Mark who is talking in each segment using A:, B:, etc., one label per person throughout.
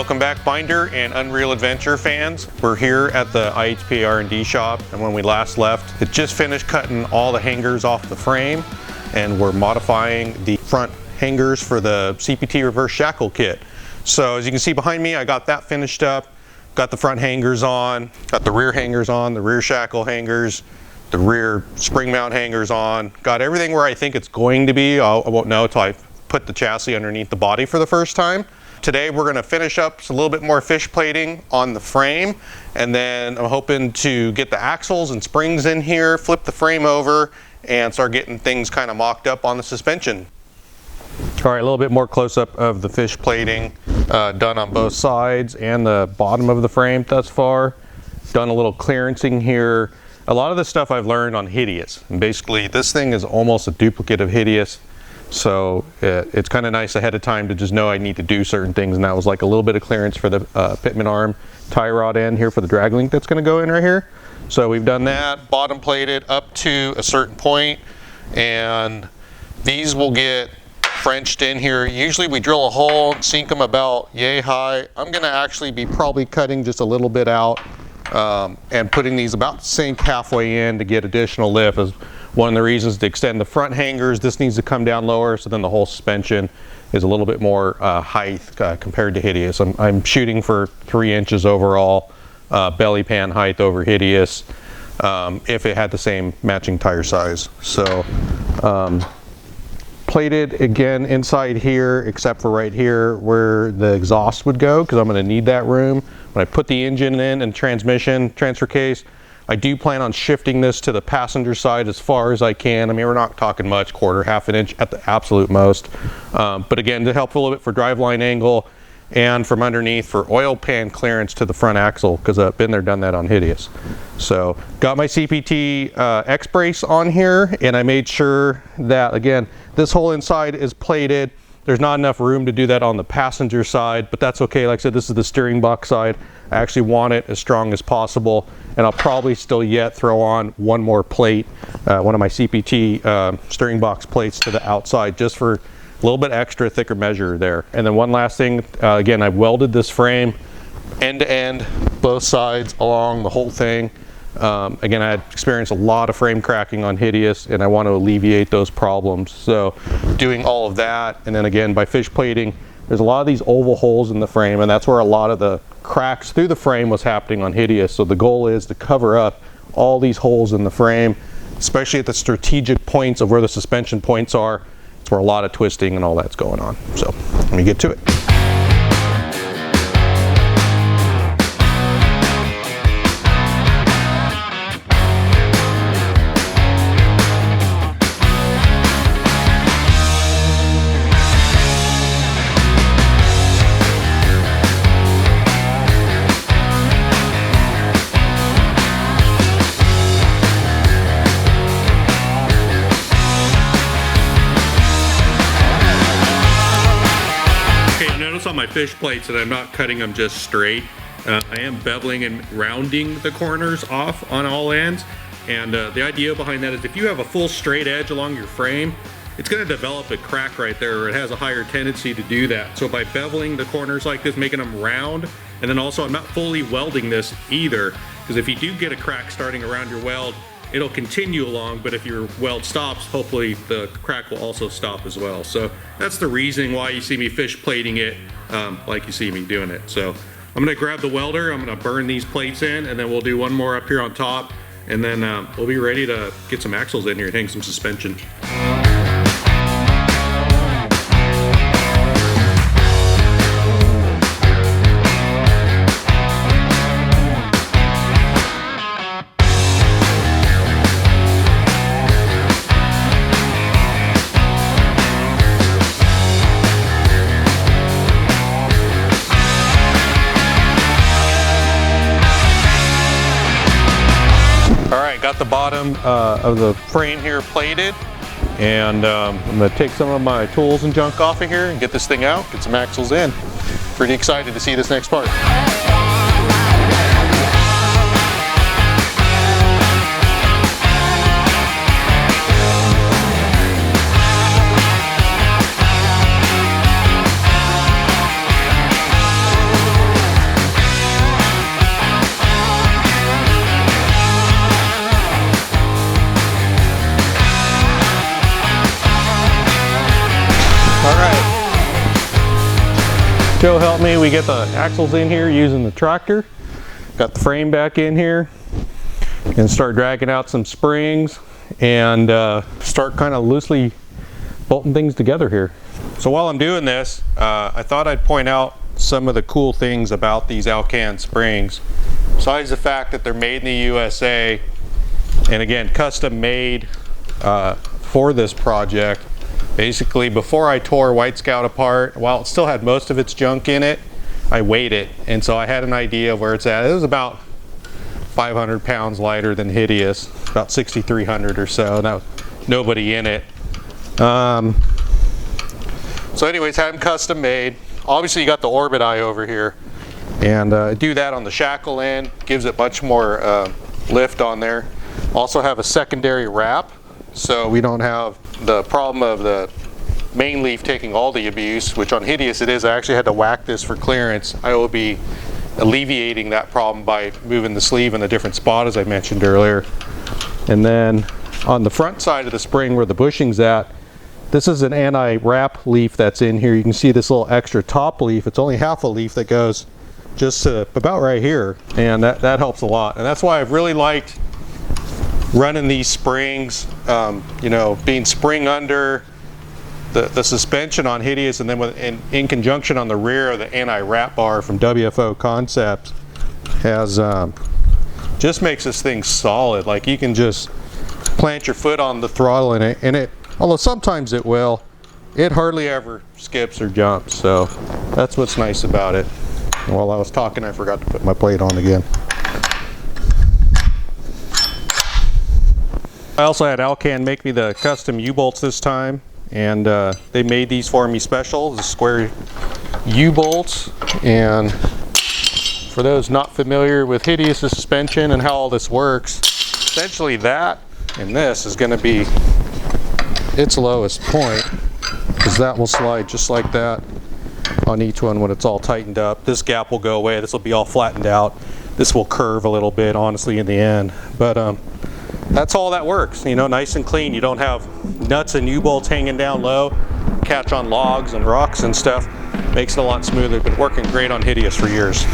A: Welcome back, Binder and Unreal Adventure fans. We're here at the IHP R&D shop, and when we last left, it just finished cutting all the hangers off the frame, and we're modifying the front hangers for the CPT reverse shackle kit. So as you can see behind me, I got that finished up, got the front hangers on, got the rear hangers on, the rear shackle hangers, the rear spring mount hangers on, got everything where I think it's going to be. I won't know until I put the chassis underneath the body for the first time. Today we're going to finish up a little bit more fish plating on the frame, and then I'm hoping to get the axles and springs in here, flip the frame over, and start getting things kind of mocked up on the suspension. All right, a little bit more close-up of the fish plating done on both sides and the bottom of the frame thus far. Done a little clearancing here. A lot of the stuff I've learned on Hideous, and basically this thing is almost a duplicate of Hideous. So it's kind of nice ahead of time to just know I need to do certain things, and that was like a little bit of clearance for the pitman arm tie rod end here for the drag link that's going to go in right here. So we've done that, bottom plated up to a certain point, and these will get Frenched in here. Usually we drill a hole, sink them about yay high. I'm going to actually be probably cutting just a little bit out and putting these about sink halfway in to get additional lift. As one of the reasons to extend the front hangers, this needs to come down lower, so then the whole suspension is a little bit more height compared to Hideous. I'm shooting for 3 inches overall belly pan height over Hideous if it had the same matching tire size. So plated again inside here, except for right here where the exhaust would go, because I'm going to need that room. When I put the engine in and transmission transfer case, I do plan on shifting this to the passenger side as far as I can. I mean, we're not talking much, quarter, half an inch at the absolute most. But again, to help a little bit for driveline angle and from underneath for oil pan clearance to the front axle, because I've been there, done that on Hideous. So got my CPT X-brace on here, and I made sure that, again, this whole inside is plated. There's not enough room to do that on the passenger side, but that's okay. Like I said, this is the steering box side. I actually want it as strong as possible, and I'll probably still yet throw on one more plate, one of my CPT steering box plates to the outside, just for a little bit extra thicker measure there. And then one last thing, again, I've welded this frame end to end, both sides along the whole thing. Again, I had experienced a lot of frame cracking on Hideous, and I want to alleviate those problems. So doing all of that, and then again, by fish plating, there's a lot of these oval holes in the frame, and that's where a lot of the cracks through the frame was happening on Hideous. So the goal is to cover up all these holes in the frame, especially at the strategic points of where the suspension points are. It's where a lot of twisting and all that's going on. So let me get to it. On my fish plates that I'm not cutting them just straight. I am beveling and rounding the corners off on all ends, and the idea behind that is if you have a full straight edge along your frame, it's going to develop a crack right there, or it has a higher tendency to do that. So by beveling the corners like this, making them round, and then also I'm not fully welding this either, because if you do get a crack starting around your weld, it'll continue along, but if your weld stops, hopefully the crack will also stop as well. So that's the reason why you see me fish plating it like you see me doing it. So I'm gonna grab the welder, I'm gonna burn these plates in, and then we'll do one more up here on top, and then we'll be ready to get some axles in here and hang some suspension. Got the bottom of the frame here plated, and I'm going to take some of my tools and junk off of here and get this thing out, get some axles in. Pretty excited to see this next part. All right. Joe helped me. We get the axles in here using the tractor. Got the frame back in here. And start dragging out some springs and start kind of loosely bolting things together here. So while I'm doing this, I thought I'd point out some of the cool things about these Alcan springs. Besides the fact that they're made in the USA, and again, custom made for this project. Basically, before I tore White Scout apart, while it still had most of its junk in it, I weighed it, and so I had an idea of where it's at. It was about 500 pounds lighter than Hideous, about 6,300 or so. Now, nobody in it. So anyways, had them custom made. Obviously, you got the Orbit Eye over here, and do that on the shackle end, gives it much more lift on there. Also have a secondary wrap, so we don't have the problem of the main leaf taking all the abuse, which on Hideous it is. I actually had to whack this for clearance. I will be alleviating that problem by moving the sleeve in a different spot, as I mentioned earlier. And then on the front side of the spring where the bushing's at, this is an anti-wrap leaf that's in here. You can see this little extra top leaf. It's only half a leaf that goes just to about right here, and that helps a lot. And that's why I've really liked running these springs, you know, being spring under the suspension on Hideous, and then in conjunction on the rear of the anti-wrap bar from WFO Concepts, has just makes this thing solid. Like, you can just plant your foot on the throttle in it, and it, although sometimes it will, it hardly ever skips or jumps. So that's what's nice about it. And while I was talking, I forgot to put my plate on again. I also had Alcan make me the custom U-bolts this time, and they made these for me special, the square U-bolts. And for those not familiar with Hideous suspension and how all this works, essentially that and this is going to be its lowest point, because that will slide just like that on each one when it's all tightened up. This gap will go away. This will be all flattened out. This will curve a little bit, honestly, in the end. But that's all that works, you know, nice and clean. You don't have nuts and U-bolts hanging down low, catch on logs and rocks and stuff. Makes it a lot smoother. Been working great on Hideous for years.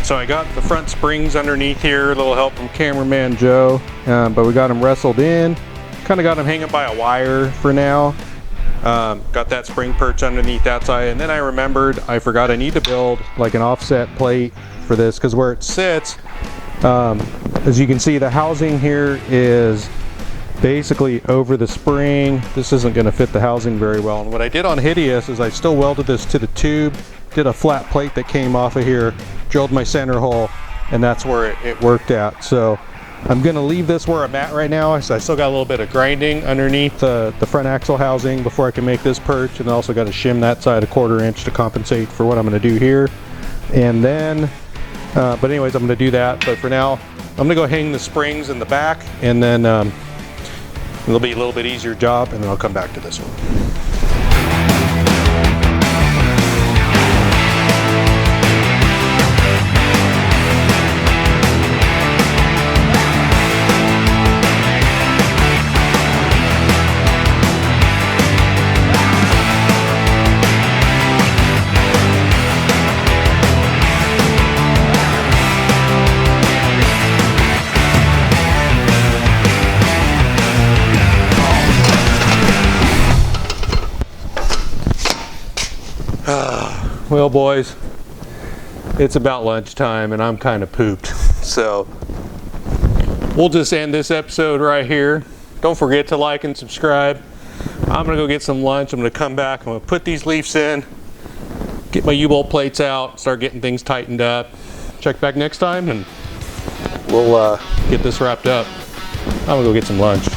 A: So I got the front springs underneath here, a little help from Cameraman Joe, but we got them wrestled in, kind of got them hanging by a wire for now. Got that spring perch underneath that side, and then I remembered I forgot I need to build like an offset plate for this, because where it sits, as you can see, the housing here is basically over the spring. This isn't going to fit the housing very well, and what I did on Hideous is I still welded this to the tube, did a flat plate that came off of here, drilled my center hole, and that's where it worked at. So I'm going to leave this where I'm at right now. So I still got a little bit of grinding underneath the front axle housing before I can make this perch, and I also got to shim that side 1/4 inch to compensate for what I'm going to do here. And then but anyways, I'm going to do that, but for now I'm going to go hang the springs in the back, and then it'll be a little bit easier job, and then I'll come back to this one. Well, boys, it's about lunchtime and I'm kind of pooped, so we'll just end this episode right here. Don't forget to like and subscribe. I'm gonna go get some lunch. I'm gonna come back, I'm gonna put these leaves in, get my U-bolt plates out, start getting things tightened up, check back next time and we'll get this wrapped up. I'm gonna go get some lunch.